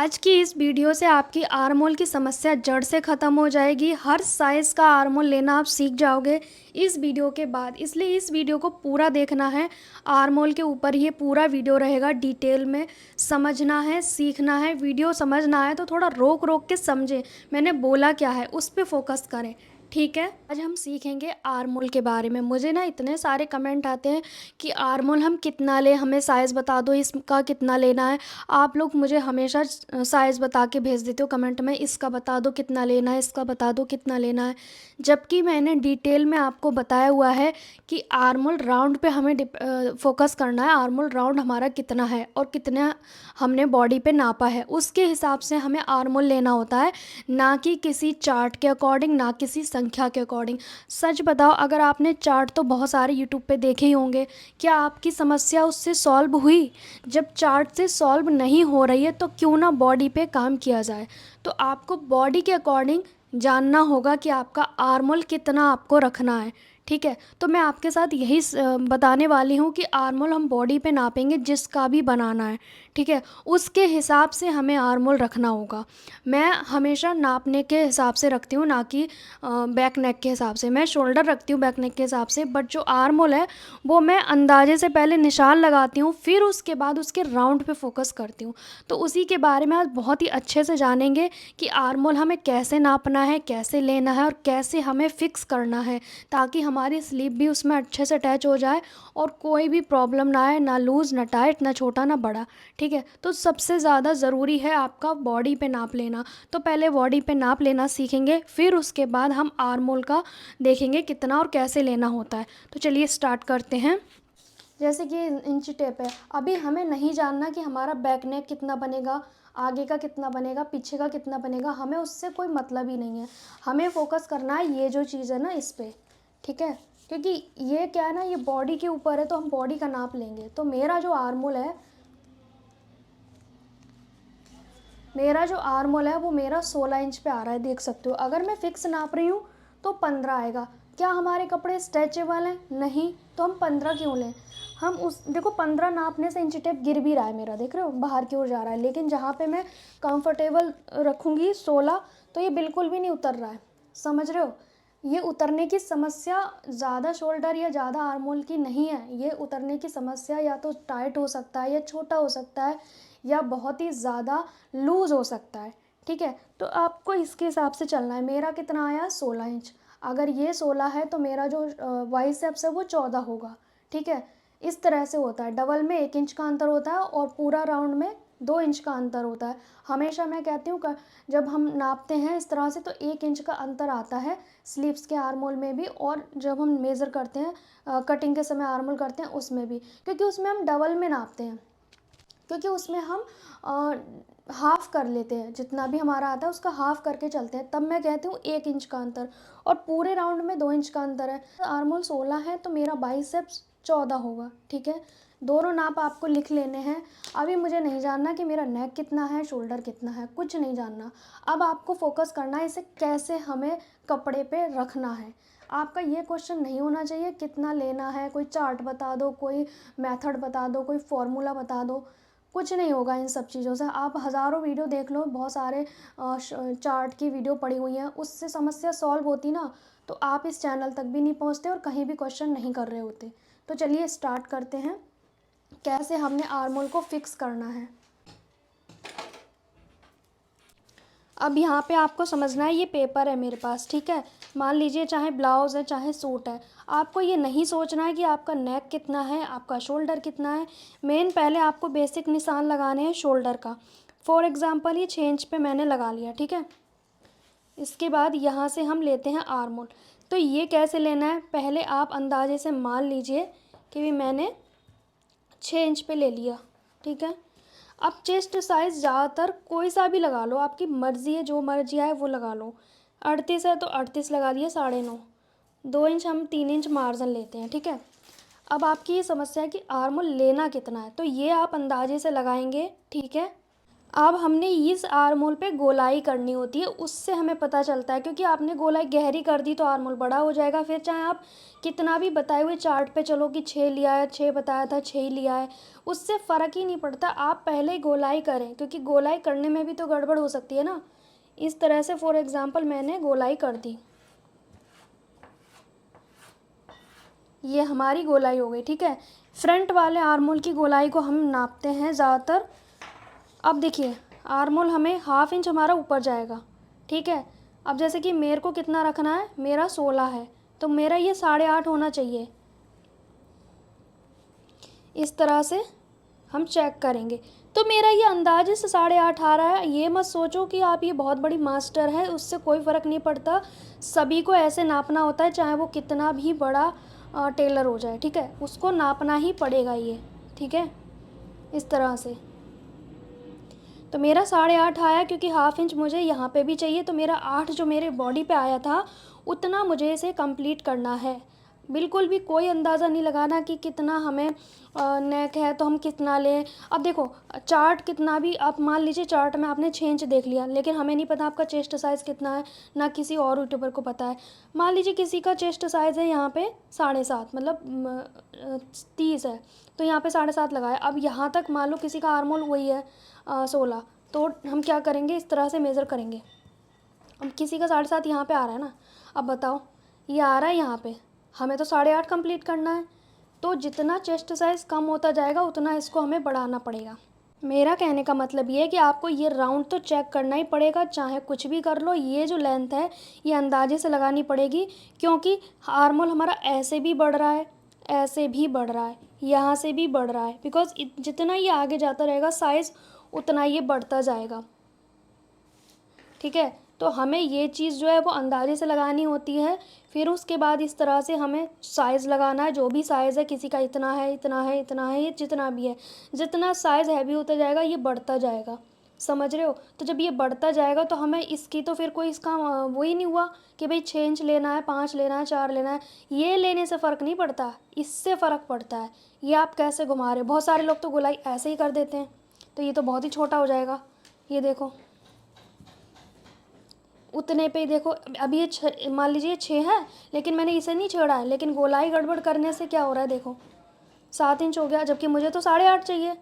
आज की इस वीडियो से आपकी आर्म होल की समस्या जड़ से ख़त्म हो जाएगी। हर साइज़ का आर्म होल लेना आप सीख जाओगे इस वीडियो के बाद। इसलिए इस वीडियो को पूरा देखना है। आर्म होल के ऊपर ये पूरा वीडियो रहेगा, डिटेल में समझना है, सीखना है। वीडियो समझना है तो थोड़ा रोक रोक के समझें, मैंने बोला क्या है उस पर फोकस करें, ठीक है। आज हम सीखेंगे आर्म होल के बारे में। मुझे ना इतने सारे कमेंट आते हैं कि आर्म होल हम कितना लें, हमें साइज़ बता दो, इसका कितना लेना है। आप लोग मुझे हमेशा साइज़ बता के भेज देते हो कमेंट में, इसका बता दो कितना लेना है, इसका बता दो कितना लेना है। जबकि मैंने डिटेल में आपको बताया हुआ है कि आर्म होल राउंड पे हमें फोकस करना है। आर्म होल राउंड हमारा कितना है और कितना हमने बॉडी पे नापा है, उसके हिसाब से हमें आर्म होल लेना होता है, ना कि किसी चार्ट के अकॉर्डिंग, ना किसी संख्या के अकॉर्डिंग। सच बताओ, अगर आपने चार्ट तो बहुत सारे यूट्यूब पे देखे ही होंगे, क्या आपकी समस्या उससे सॉल्व हुई? जब चार्ट से सॉल्व नहीं हो रही है तो क्यों ना बॉडी पे काम किया जाए। तो आपको बॉडी के अकॉर्डिंग जानना होगा कि आपका आर्म होल कितना आपको रखना है, ठीक है। तो मैं आपके साथ यही बताने वाली हूँ कि आर्म होल हम बॉडी पे नापेंगे, जिसका भी बनाना है, ठीक है, उसके हिसाब से हमें आर्म होल रखना होगा। मैं हमेशा नापने के हिसाब से रखती हूँ, ना कि बैक नेक के हिसाब से। मैं शोल्डर रखती हूँ बैक नेक के हिसाब से, बट जो आर्म होल है वो मैं अंदाजे से पहले निशान लगाती हूँ, फिर उसके बाद उसके राउंड पे फोकस करती हूँ। तो उसी के बारे में आज बहुत ही अच्छे से जानेंगे कि आर्म होल हमें कैसे नापना है, कैसे लेना है और कैसे हमें फिक्स करना है, ताकि हमारी स्लीप भी उसमें अच्छे से अटैच हो जाए और कोई भी प्रॉब्लम ना आए, ना लूज़, ना टाइट, ना छोटा, ना बड़ा, ठीक है। तो सबसे ज़्यादा ज़रूरी है आपका बॉडी पे नाप लेना। तो पहले बॉडी पे नाप लेना सीखेंगे, फिर उसके बाद हम आर्म होल का देखेंगे कितना और कैसे लेना होता है। तो चलिए स्टार्ट करते हैं। जैसे कि इंची टेप है, अभी हमें नहीं जानना कि हमारा बैक नेक कितना बनेगा, आगे का कितना बनेगा, पीछे का कितना बनेगा, हमें उससे कोई मतलब ही नहीं है। हमें फोकस करना है ये जो चीज़ है ना इस पर, ठीक है। क्योंकि ये क्या है ना, ये बॉडी के ऊपर है तो हम बॉडी का नाप लेंगे। तो मेरा जो आर्म होल है, वो मेरा 16 इंच पे आ रहा है, देख सकते हो। अगर मैं फिक्स नाप रही हूँ तो 15 आएगा। क्या हमारे कपड़े स्ट्रेचेबल हैं? नहीं, तो हम 15 क्यों लें? हम उस देखो 15 नापने से इंची टेप गिर भी रहा है मेरा, देख रहे हो, बाहर की ओर जा रहा है। लेकिन जहाँ पे मैं कंफर्टेबल रखूँगी 16, तो ये बिल्कुल भी नहीं उतर रहा है, समझ रहे हो। ये उतरने की समस्या ज़्यादा शोल्डर या ज़्यादा आर्म होल की नहीं है। ये उतरने की समस्या या तो टाइट हो सकता है, या छोटा हो सकता है, या बहुत ही ज़्यादा लूज़ हो सकता है, ठीक है। तो आपको इसके हिसाब से चलना है। मेरा कितना आया? 16 इंच। अगर ये 16 है तो मेरा जो बाइसेप्स है वो 14 होगा, ठीक है। इस तरह से होता है, डबल में 1 इंच का अंतर होता है और पूरा राउंड में 2 इंच का अंतर होता है। हमेशा मैं कहती हूँ जब हम नापते हैं इस तरह से तो 1 इंच का अंतर आता है स्लीव्स के आर्म होल में भी, और जब हम मेज़र करते हैं कटिंग के समय आर्म होल करते हैं उसमें भी, क्योंकि उसमें हम डबल में नापते हैं। क्योंकि उसमें हम हाफ़ कर लेते हैं, जितना भी हमारा आता है उसका हाफ़ करके चलते हैं। तब मैं कहती हूँ 1 इंच का अंतर, और पूरे राउंड में 2 इंच का अंतर है। आर्म होल 16 है तो मेरा बाइसेप्स 14 होगा, ठीक है। दोनों नाप आपको लिख लेने हैं। अभी मुझे नहीं जानना कि मेरा नेक कितना है, शोल्डर कितना है, कुछ नहीं जानना। अब आपको फोकस करना है इसे कैसे हमें कपड़े पे रखना है। आपका ये क्वेश्चन नहीं होना चाहिए कितना लेना है, कोई चार्ट बता दो, कोई मेथड बता दो, कोई फॉर्मूला बता दो। कुछ नहीं होगा इन सब चीज़ों से। आप हज़ारों वीडियो देख लो, बहुत सारे चार्ट की वीडियो पड़ी हुई हैं, उससे समस्या सॉल्व होती ना, तो आप इस चैनल तक भी नहीं पहुंचते और कहीं भी क्वेश्चन नहीं कर रहे होते। तो चलिए स्टार्ट करते हैं कैसे हमने आर्म होल को फिक्स करना है। अब यहाँ पे आपको समझना है, ये पेपर है मेरे पास, ठीक है। मान लीजिए चाहे ब्लाउज़ है चाहे सूट है, आपको ये नहीं सोचना है कि आपका नेक कितना है, आपका शोल्डर कितना है। मेन पहले आपको बेसिक निशान लगाने हैं शोल्डर का। फॉर एग्ज़ाम्पल ये 6 इंच पे मैंने लगा लिया, ठीक है। इसके बाद यहाँ से हम लेते हैं आर्म होल। तो ये कैसे लेना है, पहले आप अंदाजे से मान लीजिए कि भी मैंने 6 इंच पे ले लिया, ठीक है। अब चेस्ट साइज़ ज़्यादातर कोई सा भी लगा लो, आपकी मर्ज़ी है, जो मर्ज़ी आए वो लगा लो। 38 है तो 38 लगा दिया, 9.5। 2 इंच हम 3 इंच मार्जिन लेते हैं, ठीक है। अब आपकी ये समस्या है कि आर्म होल लेना कितना है, तो ये आप अंदाजे से लगाएंगे, ठीक है। अब हमने इस आर्म होल पे गोलाई करनी होती है, उससे हमें पता चलता है, क्योंकि आपने गोलाई गहरी कर दी तो आर्म होल बड़ा हो जाएगा। फिर चाहे आप कितना भी बताए हुए चार्ट पे चलो कि 6 लिया है, 6 बताया था 6 ही लिया है, उससे फ़र्क ही नहीं पड़ता। आप पहले गोलाई करें, क्योंकि गोलाई करने में भी तो गड़बड़ हो सकती है ना। इस तरह से फॉर एग्ज़ाम्पल मैंने गोलाई कर दी, ये हमारी गोलाई हो गई। ठीक है, फ्रंट वाले आर्म होल की गोलाई को हम नापते हैं ज़्यादातर। अब देखिए आर्म होल हमें 1/2 इंच हमारा ऊपर जाएगा। ठीक है, अब जैसे कि मेरे को कितना रखना है, मेरा 16 है, तो मेरा ये 8.5 होना चाहिए। इस तरह से हम चेक करेंगे, तो मेरा ये अंदाजे से 8.5 आ रहा है। ये मत सोचो कि आप ये बहुत बड़ी मास्टर है, उससे कोई फ़र्क नहीं पड़ता। सभी को ऐसे नापना होता है, चाहे वो कितना भी बड़ा टेलर हो जाए। ठीक है, उसको नापना ही पड़ेगा ये। ठीक है, इस तरह से। तो मेरा 8.5 आया, क्योंकि 1/2 इंच मुझे यहाँ पे भी चाहिए, तो मेरा 8 जो मेरे बॉडी पे आया था उतना मुझे इसे कंप्लीट करना है। बिल्कुल भी कोई अंदाज़ा नहीं लगाना कि कितना हमें नेक है तो हम कितना लें। अब देखो चार्ट कितना भी, आप मान लीजिए चार्ट में आपने 6 इंच देख लिया, लेकिन हमें नहीं पता आपका चेस्ट साइज़ कितना है, ना किसी और यूट्यूबर को पता है। मान लीजिए किसी का चेस्ट साइज़ है यहाँ पे 7.5, मतलब 30 है, तो यहाँ पे 7.5 लगाया। अब यहाँ तक मान लो किसी का आर्म होल वही है 16, तो हम क्या करेंगे, इस तरह से मेज़र करेंगे। अब किसी का 7.5 यहाँ पे आ रहा है ना, अब बताओ ये आ रहा है यहाँ पे, हमें तो 8.5 कंप्लीट करना है। तो जितना चेस्ट साइज़ कम होता जाएगा उतना इसको हमें बढ़ाना पड़ेगा। मेरा कहने का मतलब ये है कि आपको ये राउंड तो चेक करना ही पड़ेगा, चाहे कुछ भी कर लो। ये जो लेंथ है ये अंदाजे से लगानी पड़ेगी, क्योंकि आर्म होल हमारा ऐसे भी बढ़ रहा है, ऐसे भी बढ़ रहा है, यहाँ से भी बढ़ रहा है, बिकॉज जितना ये आगे जाता रहेगा साइज़ उतना ये बढ़ता जाएगा। ठीक है, तो हमें ये चीज़ जो है वो अंदाजे से लगानी होती है। फिर उसके बाद इस तरह से हमें साइज़ लगाना है, जो भी साइज़ है, किसी का इतना है, इतना है, इतना है, ये जितना भी है। जितना साइज़ हैवी होता जाएगा ये बढ़ता जाएगा, समझ रहे हो। तो जब ये बढ़ता जाएगा तो हमें इसकी तो फिर कोई इसका वही नहीं हुआ कि भाई 6 इंच लेना है, 5 लेना है, 4 लेना है। ये लेने से फ़र्क नहीं पड़ता, इससे फ़र्क पड़ता है ये आप कैसे घुमा रहे हो। बहुत सारे लोग तो गोलाई ऐसे ही कर देते हैं, तो ये तो बहुत ही छोटा हो जाएगा। ये देखो उतने पे ही देखो, अभी ये मान लीजिए 6 है, लेकिन मैंने इसे नहीं छेड़ा है, लेकिन गोलाई गड़बड़ करने से क्या हो रहा है, देखो 7 इंच हो गया, जबकि मुझे तो 8.5 चाहिए।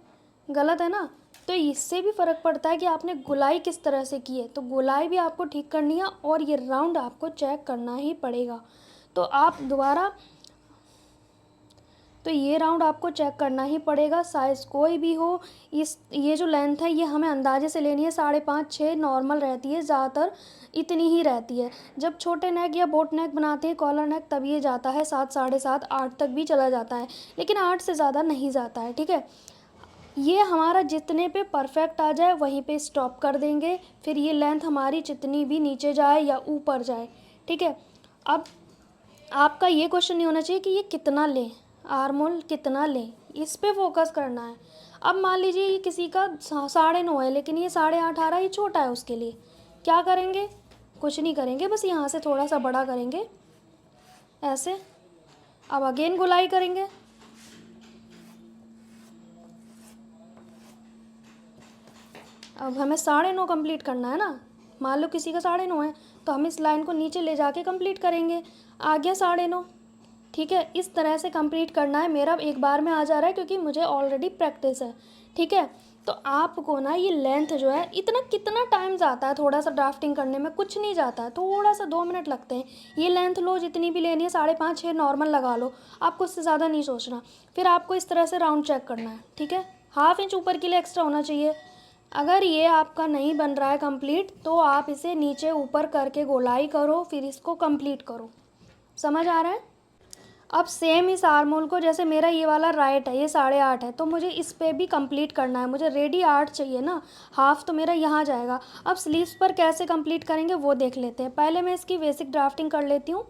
गलत है ना। तो इससे भी फ़र्क पड़ता है कि आपने गोलाई किस तरह से की है। तो गोलाई भी आपको ठीक करनी है और ये राउंड आपको चेक करना ही पड़ेगा। तो आप दोबारा, तो ये राउंड आपको चेक करना ही पड़ेगा, साइज़ कोई भी हो। ये जो लेंथ है ये हमें अंदाजे से लेनी है। 5.5 6 नॉर्मल रहती है, ज़्यादातर इतनी ही रहती है। जब छोटे नेक या बोट नेक बनाते हैं, कॉलर नेक, तब ये जाता है 7 7.5 8 तक भी चला जाता है, लेकिन 8 से ज़्यादा नहीं जाता है। ठीक है, ये हमारा जितने पे परफेक्ट आ जाए वहीं पे स्टॉप कर देंगे। फिर ये लेंथ हमारी जितनी भी नीचे जाए या ऊपर जाए। ठीक है, अब आपका ये क्वेश्चन नहीं होना चाहिए कि ये कितना लें, आर्म होल कितना लें, इस पे फोकस करना है। अब मान लीजिए ये किसी का 9.5 है, लेकिन ये 8.5 आ रहा है, ये छोटा है, उसके लिए क्या करेंगे, कुछ नहीं करेंगे, बस यहाँ से थोड़ा सा बड़ा करेंगे ऐसे। अब अगेन गोलाई करेंगे, अब हमें 9.5 कंप्लीट करना है ना। मान लो किसी का 9.5 है, तो हम इस लाइन को नीचे ले जाके कंप्लीट करेंगे, आ गया 9.5। ठीक है, इस तरह से कंप्लीट करना है। मेरा एक बार में आ जा रहा है क्योंकि मुझे ऑलरेडी प्रैक्टिस है। ठीक है, तो आपको ना ये लेंथ जो है, इतना कितना टाइम जाता है थोड़ा सा ड्राफ्टिंग करने में, कुछ नहीं जाता है, थोड़ा सा 2 मिनट लगते हैं। ये लेंथ लो जितनी भी लेनी है, 5.5 6 नॉर्मल लगा लो, आपको उससे ज़्यादा नहीं सोचना। फिर आपको इस तरह से राउंड चेक करना है। ठीक है, 1/2 इंच ऊपर के लिए एक्स्ट्रा होना चाहिए। अगर ये आपका नहीं बन रहा है कंप्लीट, तो आप इसे नीचे ऊपर करके गोलाई करो, फिर इसको कंप्लीट करो। समझ आ रहा है। अब सेम इस आर्म होल को, जैसे मेरा ये वाला राइट है, ये 8.5 है, तो मुझे इस पे भी कंप्लीट करना है। मुझे रेडी 8 चाहिए ना, हाफ तो मेरा यहाँ जाएगा। अब स्लीव्स पर कैसे कंप्लीट करेंगे वो देख लेते हैं। पहले मैं इसकी बेसिक ड्राफ्टिंग कर लेती हूँ।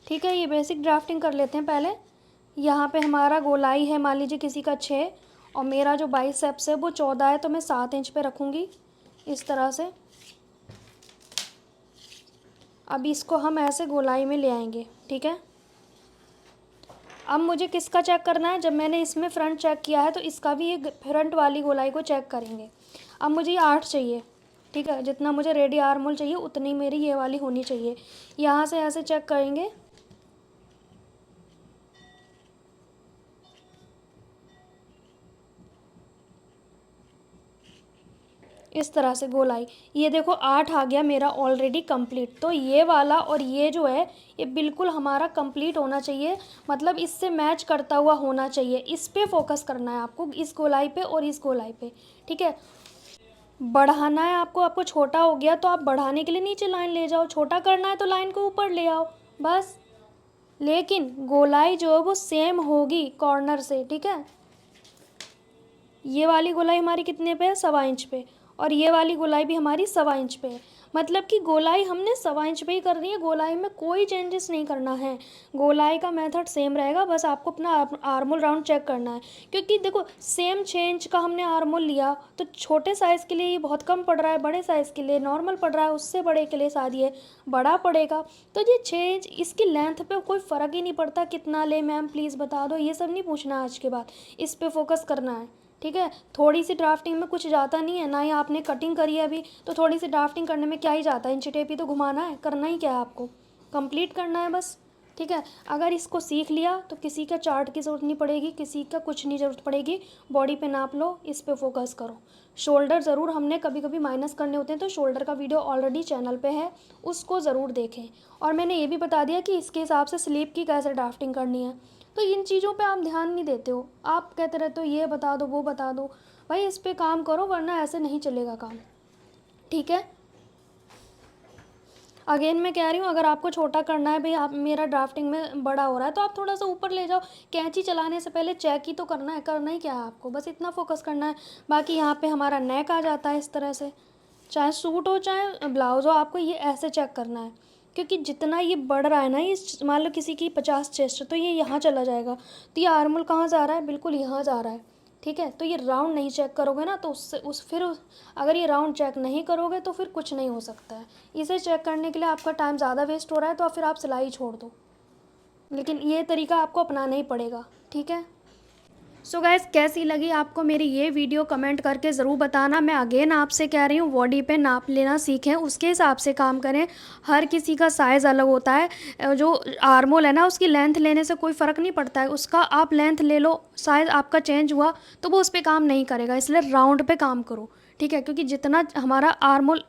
ठीक है, ये बेसिक ड्राफ्टिंग कर लेते हैं पहले। यहाँ पे हमारा गोलाई है, मान लीजिए किसी का 6, और मेरा जो बाइसेप्स है वो 14 है, तो मैं 7 इंच पे रखूँगी इस तरह से। अब इसको हम ऐसे गोलाई में ले आएंगे, ठीक है। अब मुझे किसका चेक करना है, जब मैंने इसमें फ्रंट चेक किया है तो इसका भी ये फ्रंट वाली गोलाई को चेक करेंगे। अब मुझे ये 8 चाहिए, ठीक है, जितना मुझे रेडी आर्म होल चाहिए उतनी मेरी ये वाली होनी चाहिए। यहाँ से ऐसे चेक करेंगे, इस तरह से गोलाई। ये देखो 8 आ गया मेरा ऑलरेडी कंप्लीट। तो ये वाला और ये जो है ये बिल्कुल हमारा कंप्लीट होना चाहिए, मतलब इससे मैच करता हुआ होना चाहिए। इस पे फोकस करना है आपको, इस गोलाई पे और इस गोलाई पे, ठीक है। बढ़ाना है आपको, आपको छोटा हो गया तो आप बढ़ाने के लिए नीचे लाइन ले जाओ, छोटा करना है तो लाइन को ऊपर ले आओ बस। लेकिन गोलाई जो है वो सेम होगी कॉर्नर से, ठीक है। ये वाली गोलाई हमारी कितने पे है, 1.25 इंच पे, और ये वाली गोलाई भी हमारी 1.25 इंच पे है। मतलब कि गोलाई हमने 1.25 इंच पे ही कर दी है, गोलाई में कोई चेंजेस नहीं करना है। गोलाई का मेथड सेम रहेगा, बस आपको अपना आर्मोल राउंड चेक करना है। क्योंकि देखो सेम 6 इंच का हमने आर्मोल लिया तो छोटे साइज़ के लिए ये बहुत कम पड़ रहा है, बड़े साइज़ के लिए नॉर्मल पड़ रहा है, उससे बड़े के लिए शायद ये बड़ा पड़ेगा। तो ये 6 इंच, इसकी लेंथ पे कोई फ़र्क ही नहीं पड़ता कितना ले मैम प्लीज़ बता दो, ये सब नहीं पूछना आज के बाद, इस पर फोकस करना है, ठीक है। थोड़ी सी ड्राफ्टिंग में कुछ जाता नहीं है, ना ही आपने कटिंग करी है अभी, तो थोड़ी सी ड्राफ्टिंग करने में क्या ही जाता है, इंची टेप ही तो घुमाना है, करना ही क्या है आपको, कंप्लीट करना है बस, ठीक है। अगर इसको सीख लिया तो किसी का चार्ट की ज़रूरत नहीं पड़ेगी, किसी का कुछ नहीं ज़रूरत पड़ेगी, बॉडी पे नाप लो, इस पे फोकस करो। शोल्डर ज़रूर हमने कभी कभी माइनस करने होते हैं, तो शोल्डर का वीडियो ऑलरेडी चैनल पे है, उसको ज़रूर देखें। और मैंने ये भी बता दिया कि इसके हिसाब से स्लीप की कैसे ड्राफ्टिंग करनी है। तो इन चीज़ों पे आप ध्यान नहीं देते हो, आप कहते रहते हो ये बता दो वो बता दो। भाई इस पे काम करो, वरना ऐसे नहीं चलेगा काम, ठीक है। अगेन मैं कह रही हूँ, अगर आपको छोटा करना है, भाई आप मेरा ड्राफ्टिंग में बड़ा हो रहा है तो आप थोड़ा सा ऊपर ले जाओ। कैंची चलाने से पहले चेक ही तो करना है, करना ही क्या है आपको, बस इतना फोकस करना है। बाकी यहाँ पे हमारा नेक आ जाता है इस तरह से, चाहे सूट हो चाहे ब्लाउज हो, आपको ये ऐसे चेक करना है। क्योंकि जितना ये बढ़ रहा है ना, ये मान लो किसी की 50 चेस्ट तो ये यहाँ चला जाएगा, तो ये आर्मोल कहाँ जा रहा है, बिल्कुल यहाँ जा रहा है, ठीक है। तो ये राउंड नहीं चेक करोगे ना तो अगर ये राउंड चेक नहीं करोगे तो फिर कुछ नहीं हो सकता है। इसे चेक करने के लिए आपका टाइम ज़्यादा वेस्ट हो रहा है तो फिर आप सिलाई छोड़ दो, लेकिन ये तरीका आपको अपनाना ही पड़ेगा, ठीक है। सो गाइस, कैसी लगी आपको मेरी ये वीडियो कमेंट करके ज़रूर बताना। मैं अगेन आपसे कह रही हूँ, बॉडी पे नाप लेना सीखें, उसके हिसाब से काम करें। हर किसी का साइज़ अलग होता है, जो आर्मोल है ना उसकी लेंथ लेने से कोई फ़र्क नहीं पड़ता है, उसका आप लेंथ ले लो, साइज़ आपका चेंज हुआ तो वो उस पर काम नहीं करेगा, इसलिए राउंड पे काम करो, ठीक है। क्योंकि जितना हमारा आर्मोल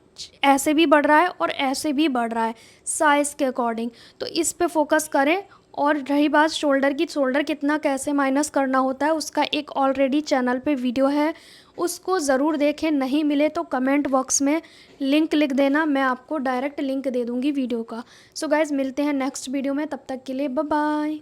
ऐसे भी बढ़ रहा है और ऐसे भी बढ़ रहा है साइज़ के अकॉर्डिंग, तो इस पे फोकस करें। और रही बात शोल्डर की, शोल्डर कितना कैसे माइनस करना होता है उसका एक ऑलरेडी चैनल पे वीडियो है, उसको ज़रूर देखें। नहीं मिले तो कमेंट बॉक्स में लिंक लिख देना, मैं आपको डायरेक्ट लिंक दे दूँगी वीडियो का। सो गाइज़, मिलते हैं नेक्स्ट वीडियो में, तब तक के लिए बाय बाय।